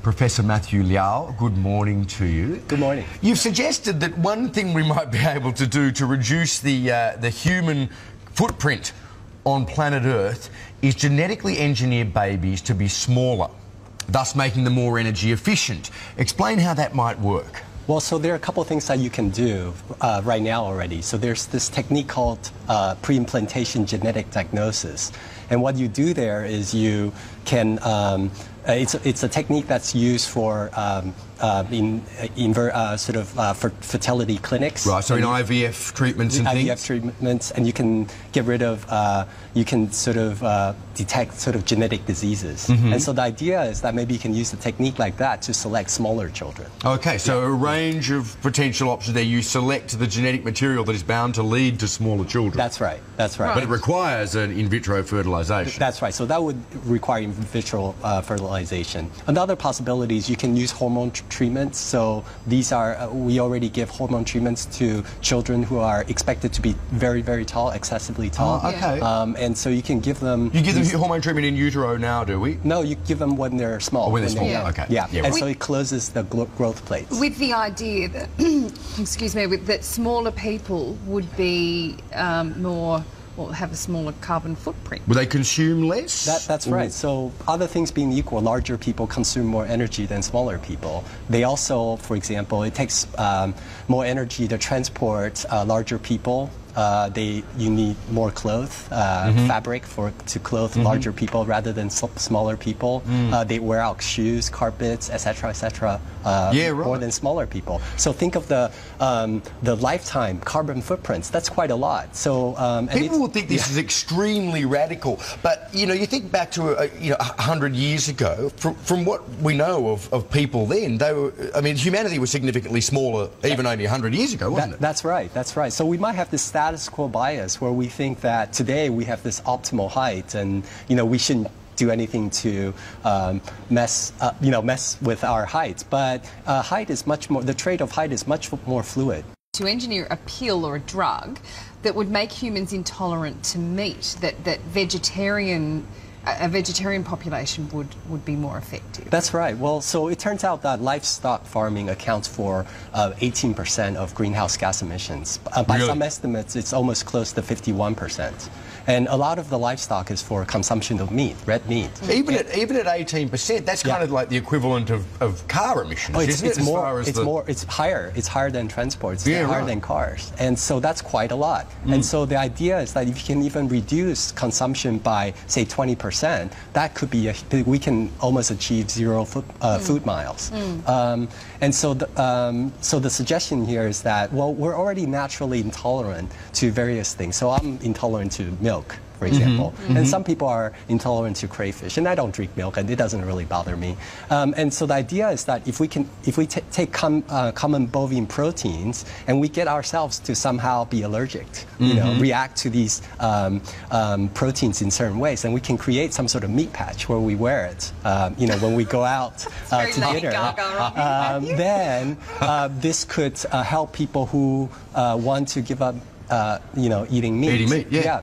Professor Matthew Liao, good morning to you. Good morning. You've suggested that one thing we might be able to do to reduce the human footprint on planet Earth is genetically engineer babies to be smaller, thus making them more energy efficient. Explain how that might work. Well, so there are a couple of things that you can do right now already. So there's this technique called pre-implantation genetic diagnosis. And what you do there is you can, it's a technique that's used for fertility clinics. Right, so in IVF treatments and things? IVF treatments, and you can get rid of, you can detect genetic diseases. Mm-hmm. And so the idea is that maybe you can use a technique like that to select smaller children. Okay, so a range of potential options there. You select the genetic material that is bound to lead to smaller children. That's right, that's right. But it requires an in vitro fertilization. That's right, so that would require in vitro fertilization. Another possibility is you can use hormone treatments. So these are, we already give hormone treatments to children who are expected to be very, very tall, excessively tall. Oh, okay. And so you can give them... You give them hormone treatment in utero now, do we? No, you give them when they're small. Oh, when they're small, young. okay. Yeah, yeah and so it closes the growth plates. With the idea that, excuse me, that smaller people would be more... Well, have a smaller carbon footprint. Will they consume less? That's right. So other things being equal, larger people consume more energy than smaller people. They also, for example, it takes more energy to transport larger people. You need more fabric to clothe larger people rather than smaller people. They wear out shoes, carpets, etc., more than smaller people. So think of the lifetime carbon footprints. That's quite a lot. So people will think this is extremely radical, but you think back to 100 years ago. From what we know of people then, they were. I mean, humanity was significantly smaller even only 100 years ago, wasn't it? That's right. That's right. So we might have this status quo bias where we think that today we have this optimal height, and we shouldn't do anything to mess with our height. But height is much more. The trait of height is much more fluid. To engineer a pill or a drug that would make humans intolerant to meat, that a vegetarian population would be more effective. That's right. Well, so it turns out that livestock farming accounts for 18% of greenhouse gas emissions. By some estimates, it's almost close to 51%. And a lot of the livestock is for consumption of meat, red meat. Even at 18%, that's kind of like the equivalent of car emissions, isn't it? It's higher. It's higher than transport. It's higher than cars. And so that's quite a lot. And so the idea is that if you can even reduce consumption by, say, 20%, that could be we can almost achieve zero food miles. And so the suggestion here is that, well, we're already naturally intolerant to various things. So I'm intolerant to milk, for example. And some people are intolerant to crayfish, and I don't drink milk, and it doesn't really bother me. And so the idea is that if we take common bovine proteins and we get ourselves to somehow be allergic, react to these proteins in certain ways, then we can create some sort of meat patch where we wear it, when we go out to dinner. Then this could help people who want to give up, eating meat. Eating meat, yeah.